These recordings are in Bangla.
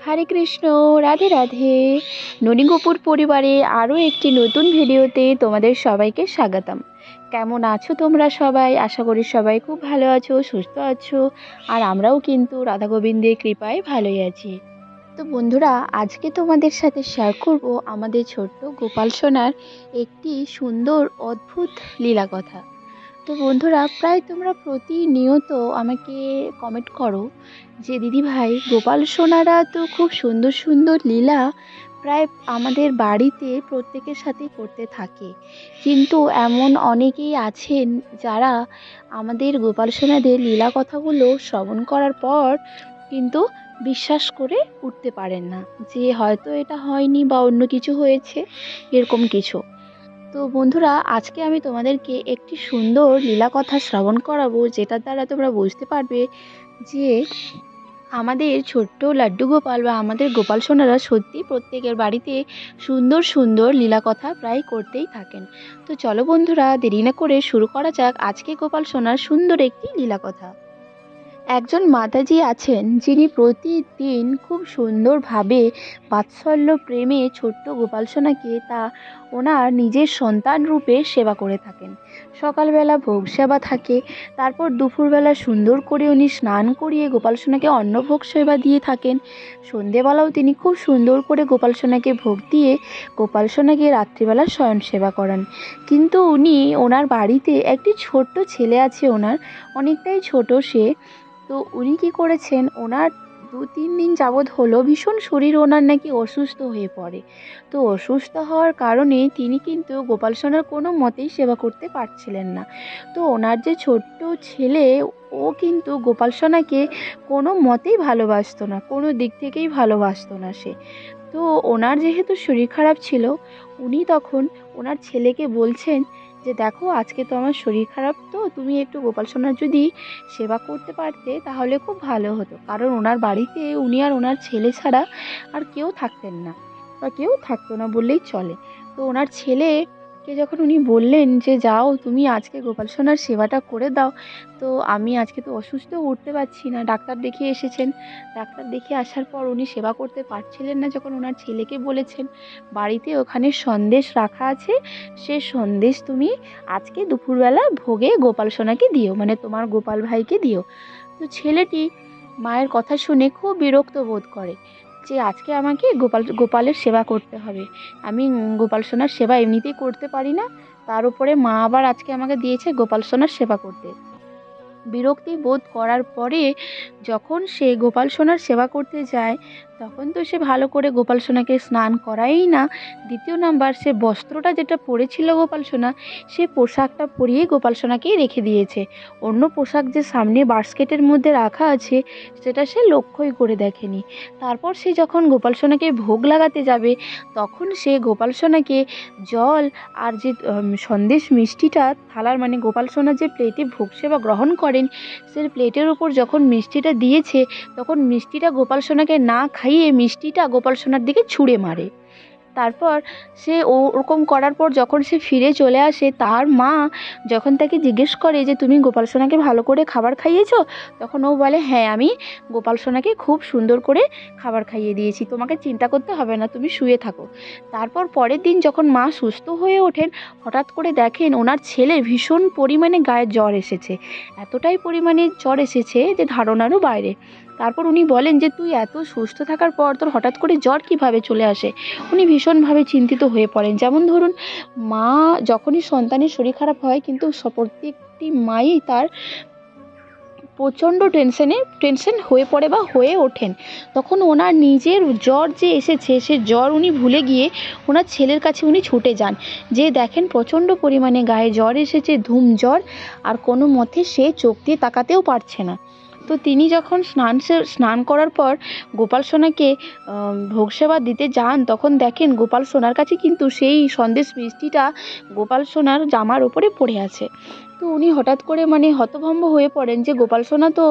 হরে কৃষ্ণ, রাধে রাধে। ননীগোপুর পরিবারে আরও একটি নতুন ভিডিওতে তোমাদের সবাইকে স্বাগতম। কেমন আছো তোমরা সবাই? আশা করি সবাই খুব ভালো আছো, সুস্থ আছো। আর আমরাও কিন্তু রাধা গোবিন্দের কৃপায় ভালোই আছি। তো বন্ধুরা, আজকে তোমাদের সাথে শেয়ার করব আমাদের ছোট্ট গোপাল সোনার একটি সুন্দর অদ্ভুত লীলা কথা। তো বন্ধুরা, প্রায় তোমরা প্রতিনিয়ত আমাকে কমেন্ট করো যে দিদি ভাই, গোপাল সোনারা তো খুব সুন্দর সুন্দর লীলা প্রায় আমাদের বাড়িতে প্রত্যেকের সাথেই করতে থাকে, কিন্তু এমন অনেকেই আছেন যারা আমাদের গোপাল সোনাদের লীলা কথাগুলো শ্রবণ করার পর কিন্তু বিশ্বাস করে উঠতে পারেন না যে হয়তো এটা হয়নি বা অন্য কিছু হয়েছে, এরকম কিছু। তো বন্ধুরা, আজকে আমি তোমাদেরকে একটি সুন্দর লীলা কথা শ্রবণ করাবো, যেটার দ্বারা তোমরা বুঝতে পারবে যে আমাদের ছোট্ট লাড্ডু গোপাল বা আমাদের গোপাল সোনারা সত্যি প্রত্যেকের বাড়িতে সুন্দর সুন্দর লীলা কথা প্রায় করতেই থাকেন। তো চলো বন্ধুরা, দেরি না করে শুরু করা যাক আজকে গোপাল সোনার সুন্দর একটি লীলা কথা। একজন মাতাজি আছেন যিনি প্রতিদিন খুব সুন্দরভাবে বাৎসল্য প্রেমে ছোট্ট গোপাল সোনাকে ওনার নিজের সন্তান রূপে সেবা করে থাকেন। সকালবেলা ভোগ সেবা থাকে, তারপর দুপুরবেলা সুন্দর করে উনি স্নান করিয়ে গোপাল সোনাকে অন্নভোগ সেবা দিয়ে থাকেন। সন্ধেবেলাও তিনি খুব সুন্দর করে গোপাল সোনাকে ভোগ দিয়ে গোপাল সোনাকে রাত্রিবেলা শয়ন সেবা করান। কিন্তু ওনার বাড়িতে একটি ছোট্ট ছেলে আছে, ওনার অনেকটাই ছোট সে। তো উনি কী করেছেন, ওনার 2-3 দিন যাবৎ হলো ভীষণ শরীর ওনার নাকি অসুস্থ হয়ে পড়ে। তো অসুস্থ হওয়ার কারণে তিনি কিন্তু গোপাল সোনার কোনো মতেই সেবা করতে পারছিলেন না। তো ওনার যে ছোট্ট ছেলে, ও কিন্তু গোপাল সোনাকে কোনো মতেই ভালোবাসতো না, কোনো দিক থেকেই ভালোবাসতো না সে। তো ওনার যেহেতু শরীর খারাপ ছিল, উনি তখন ওনার ছেলেকে বলছেন যে দেখো, আজকে তো আমার শরীর খারাপ, তো তুমি একটু গোপাল সোনার যদি সেবা করতে পারতে তাহলে খুব ভালো হতো। কারণ ওনার বাড়িতে উনি আর ওনার ছেলে ছাড়া আর কেউ থাকতেন না, বা কেউ থাকতো না বললেই চলে। তো ওনার ছেলেকে যখন উনি বললেন যে যাও তুমি আজকে গোপাল সোনার সেবাটা করে দাও, তো আমি আজকে তো অসুস্থ, উঠতে পারছি না, ডাক্তার দেখিয়ে এসেছেন। ডাক্তার দেখিয়ে আসার পর উনি সেবা করতে পারছিলেন না যখন ওনার ছেলেকে বলেছেন বাড়িতে ওখানে সন্দেশ রাখা আছে, সে সন্দেশ তুমি আজকে দুপুরবেলা ভোগে গোপাল সোনাকে দিও, মানে তোমার গোপাল ভাইকে দিও। তো ছেলেটি মায়ের কথা শুনে খুব বিরক্ত বোধ করে যে আজকে আমাকে গোপালের সেবা করতে হবে, আমি গোপাল সোনার সেবা এমনিতেই করতে পারি না, তার উপরে মা আবার আজকে আমাকে দিয়েছে গোপাল সোনার সেবা করতে। বিরক্তি বোধ করার পরে যখন সে গোপাল সোনার সেবা করতে যায়, তখন তো সে ভালো করে গোপাল সোনাকে স্নান করাই না। দ্বিতীয় নাম্বার, সে বস্ত্রটা যেটা পরেছিল গোপাল সোনা, সে পোশাকটা পরিয়ে গোপাল সোনাকেই রেখে দিয়েছে। অন্য পোশাক যে সামনে বাস্কেটের মধ্যে রাখা আছে সেটা সে লক্ষ্যই করে দেখেনি। তারপর সে যখন গোপাল সোনাকে ভোগ লাগাতে যাবে, তখন সে গোপাল সোনাকে জল আর যে সন্দেশ মিষ্টিটা থালার, মানে গোপাল সোনা যে প্লেটে ভোগ সেবা গ্রহণ করেন, সে প্লেটের উপর যখন মিষ্টিটা দিয়েছে, তখন মিষ্টিটা গোপাল সোনাকে না খাইয়ে মিষ্টিটা গোপাল সোনার দিকে ছুঁড়ে মারে। তারপর সে ওরকম করার পর যখন সে ফিরে চলে আসে, তার মা যখন তাকে জিজ্ঞেস করে যে তুমি গোপাল সোনাকে ভালো করে খাবার খাইয়েছো, তখন ও বলে হ্যাঁ, আমি গোপাল সোনাকে খুব সুন্দর করে খাবার খাইয়ে দিয়েছি, তোমাকে চিন্তা করতে হবে না, তুমি শুয়ে থাকো। তারপর পরের দিন যখন মা সুস্থ হয়ে ওঠেন, হঠাৎ করে দেখেন ওনার ছেলে ভীষণ পরিমাণে গায়ে জ্বর এসেছে, এতটাই পরিমাণে জ্বর এসেছে যে ধারণারও বাইরে। তারপর উনি বলেন যে তুই এত সুস্থ থাকার পর তোর হঠাৎ করে জ্বর কিভাবে চলে আসে। উনি ভীষণভাবে চিন্তিত হয়ে পড়েন। যেমন ধরুন, মা যখনই সন্তানের শরীর খারাপ হয়, কিন্তু প্রত্যেকটি মাই তার প্রচণ্ড টেনশন হয়ে পড়ে বা হয়ে ওঠেন। তখন ওনার নিজের জ্বর যে এসেছে, সে জ্বর উনি ভুলে গিয়ে ওনার ছেলের কাছে উনি ছুটে যান, যে দেখেন প্রচণ্ড পরিমাণে গায়ে জ্বর এসেছে, ধুম জ্বর, আর কোনো মতে সে চোখ দিয়ে তাকাতেও পারছে না। তো তিনি যখন স্নান করার পর গোপাল সোনাকে ভোগ সেবা দিতে যান, তখন দেখেন গোপাল সোনার কাছে কিন্তু সেই সন্দেশ মিষ্টিটা গোপাল সোনার জামার ওপরে পড়ে আছে। তো উনি হঠাৎ করে হতভম্ব হয়ে পড়েন যে গোপাল সোনা তো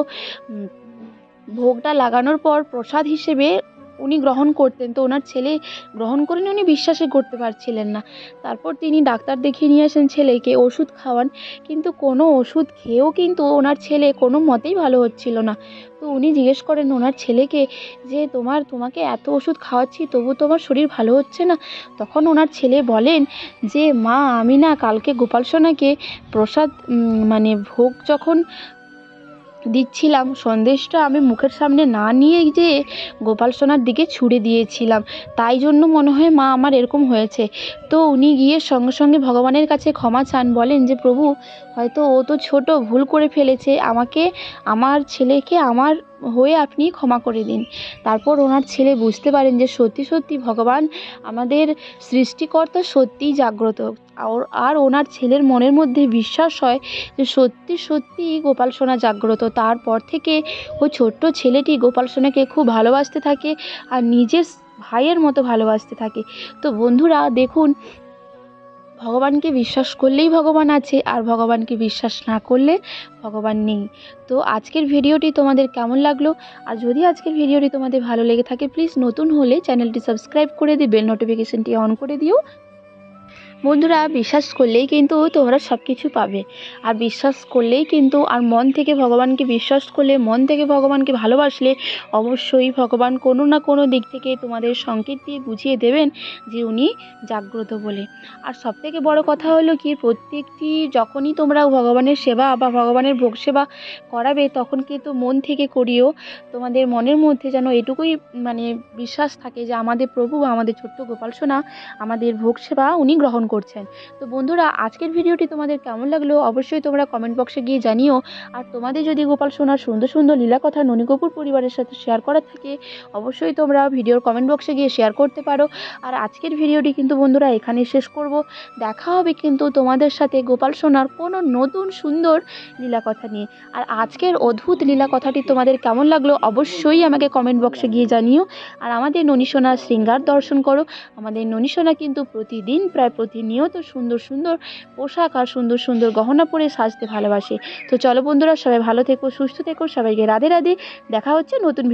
ভোগটা লাগানোর পর প্রসাদ হিসেবে উনি গ্রহণ করতেন, তো ওনার ছেলে গ্রহণ করেনি, উনি বিশ্বাসই করতে পারছিলেন না। তারপর তিনি ডাক্তার দেখিয়ে নিয়ে আসেন ছেলেকে, ওষুধ খাওয়ান, কিন্তু কোনো ওষুধ খেয়েও কিন্তু ওনার ছেলে কোনো মতেই ভালো হচ্ছিল না। তো উনি জিজ্ঞেস করেন ওনার ছেলেকে যে তোমাকে এত ওষুধ খাওয়াচ্ছি তবু তোমার শরীর ভালো হচ্ছে না? তখন ওনার ছেলে বলেন যে মা, আমি না কালকে গোপাল সোনাকে প্রসাদ মানে ভোগ যখন দিচ্ছিলাম, সন্দেশটা আমি মুখের সামনে না নিয়ে যেয়ে গোপাল সোনার দিকে ছুঁড়ে দিয়েছিলাম, তাই জন্য মনে হয় মা আমার এরকম হয়েছে। তো উনি গিয়ে সঙ্গে সঙ্গে ভগবানের কাছে ক্ষমা চান, বলেন যে প্রভু, হয়তো ও তো ছোট, ভুল করে ফেলেছে, আমাকে, আমার ছেলেকে আমার হয়ে আপনি ক্ষমা করে দিন। তারপর ওনার ছেলে বুঝতে পারেন যে সত্যি সত্যি ভগবান আমাদের সৃষ্টিকর্তা সত্যিই জাগ্রত। আর ওনার ছেলের মনের মধ্যে বিশ্বাস হয় যে সত্যি সত্যিই গোপাল সোনা জাগ্রত। তারপর থেকে ওই ছোট্ট ছেলেটি গোপাল সোনাকে খুব ভালোবাসতে থাকে আর নিজের ভাইয়ের মতো ভালোবাসতে থাকে। তো বন্ধুরা দেখুন, ভগবানকে বিশ্বাস করলেই ভগবান আছে, আর ভগবানকে বিশ্বাস না করলে ভগবান নেই। তো আজকের ভিডিওটি তোমাদের কেমন লাগলো? আর যদি আজকের ভিডিওটি তোমাদের ভালো লেগে থাকে, প্লিজ নতুন হলে চ্যানেলটি সাবস্ক্রাইব করে দিয়ে বেল নোটিফিকেশনটি অন করে দিও। বন্ধুরা, বিশ্বাস করলেই কিন্তু তোমরা সব কিছু পাবে। আর বিশ্বাস করলেই কিন্তু, আর মন থেকে ভগবানকে বিশ্বাস করলে, মন থেকে ভগবানকে ভালোবাসলে অবশ্যই ভগবান কোনো না কোনো দিক থেকে তোমাদের সংকেত দিয়ে বুঝিয়ে দেবেন যে উনি জাগ্রত বলে। আর সবথেকে বড় কথা হলো কি, প্রত্যেকটি যখনই তোমরা ভগবানের সেবা বা ভগবানের ভোগ সেবা করাবে, তখন কিন্তু মন থেকে করিও। তোমাদের মনের মধ্যে যেন এটুকুই বিশ্বাস থাকে যে আমাদের প্রভু, আমাদের ছোট্ট গোপাল সোনা আমাদের ভোগ সেবা উনি গ্রহণ করছেন। তো বন্ধুরা, আজকের ভিডিওটি তোমাদের কেমন লাগলো অবশ্যই তোমরা কমেন্ট বক্সে গিয়ে জানিও। আর তোমাদের যদি গোপাল সোনার সুন্দর সুন্দর লীলা কথা ননী কপুর পরিবারের সাথে শেয়ার করার থাকে, অবশ্যই তোমরা ভিডিওর কমেন্ট বক্সে গিয়ে শেয়ার করতে পারো। আর আজকের ভিডিওটি কিন্তু বন্ধুরা এখানেই শেষ করব। দেখা হবে কিন্তু তোমাদের সাথে গোপাল সোনার কোনো নতুন সুন্দর লীলা কথা নিয়ে। আর আজকের অদ্ভুত লীলা কথাটি তোমাদের কেমন লাগলো অবশ্যই আমাকে কমেন্ট বক্সে গিয়ে জানিও। আর আমাদের ননী সোনার শৃঙ্গার দর্শন করো। আমাদের ননী সোনা কিন্তু প্রতিদিন, প্রায় প্রতিনিয়ত সুন্দর সুন্দর পোশাক আর সুন্দর সুন্দর গহনা পরে সাজতে ভালোবাসে। তো চলো বন্ধুরা, সবাই ভালো থেকো, সুস্থ থেকো, সবাইকে রাধে রাধে। দেখা হচ্ছে নতুন